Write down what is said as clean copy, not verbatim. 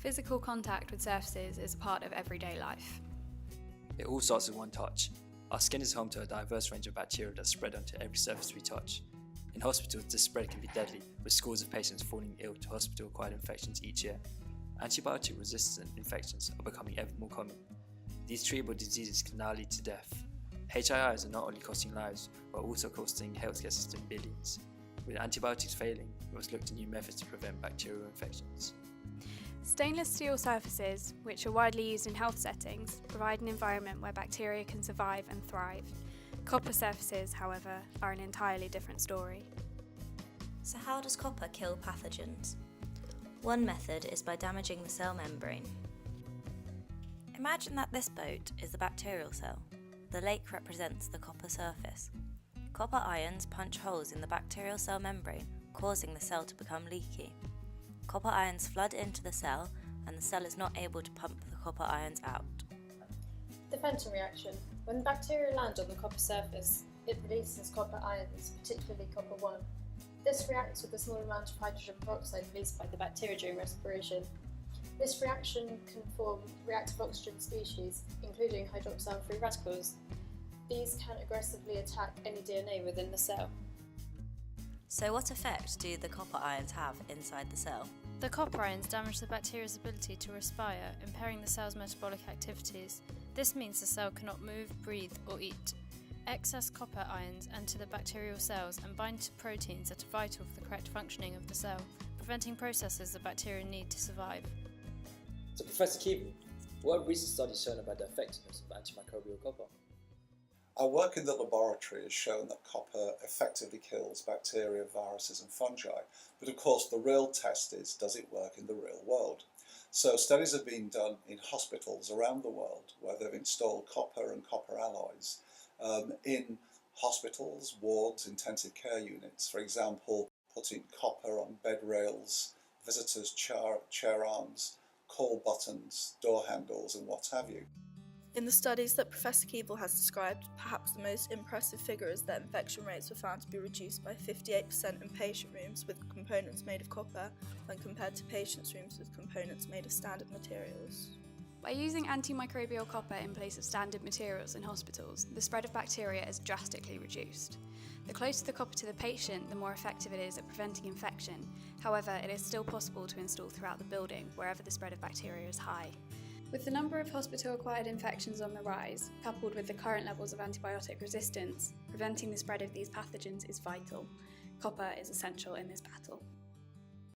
Physical contact with surfaces is a part of everyday life. It all starts with one touch. Our skin is home to a diverse range of bacteria that spread onto every surface we touch. In hospitals, this spread can be deadly, with scores of patients falling ill to hospital-acquired infections each year. Antibiotic-resistant infections are becoming ever more common. These treatable diseases can now lead to death. HIIs are not only costing lives, but also costing healthcare system billions. With antibiotics failing, we must look to new methods to prevent bacterial infections. Stainless steel surfaces, which are widely used in health settings, provide an environment where bacteria can survive and thrive. Copper surfaces, however, are an entirely different story. So how does copper kill pathogens? One method is by damaging the cell membrane. Imagine that this boat is the bacterial cell. The lake represents the copper surface. Copper ions punch holes in the bacterial cell membrane, causing the cell to become leaky. Copper ions flood into the cell, and the cell is not able to pump the copper ions out. The Fenton reaction. When bacteria land on the copper surface, it releases copper ions, particularly copper 1. This reacts with the small amount of hydrogen peroxide released by the bacteria during respiration. This reaction can form reactive oxygen species, including hydroxyl free radicals. These can aggressively attack any DNA within the cell. So what effect do the copper ions have inside the cell? The copper ions damage the bacteria's ability to respire, impairing the cell's metabolic activities. This means the cell cannot move, breathe, or eat. Excess copper ions enter the bacterial cells and bind to proteins that are vital for the correct functioning of the cell, preventing processes the bacteria need to survive. So Professor Keeble, what have recent studies shown about the effectiveness of antimicrobial copper? Our work in the laboratory has shown that copper effectively kills bacteria, viruses and fungi, but of course the real test is, does it work in the real world? So studies have been done in hospitals around the world where they've installed copper and copper alloys in hospitals, wards, intensive care units. For example, putting copper on bed rails, visitors' chair arms, call buttons, door handles and what have you. In the studies that Professor Keeble has described, perhaps the most impressive figure is that infection rates were found to be reduced by 58% in patient rooms with components made of copper when compared to patients' rooms with components made of standard materials. By using antimicrobial copper in place of standard materials in hospitals, the spread of bacteria is drastically reduced. The closer the copper to the patient, the more effective it is at preventing infection. However, it is still possible to install throughout the building, wherever the spread of bacteria is high. With the number of hospital-acquired infections on the rise, coupled with the current levels of antibiotic resistance, preventing the spread of these pathogens is vital. Copper is essential in this battle.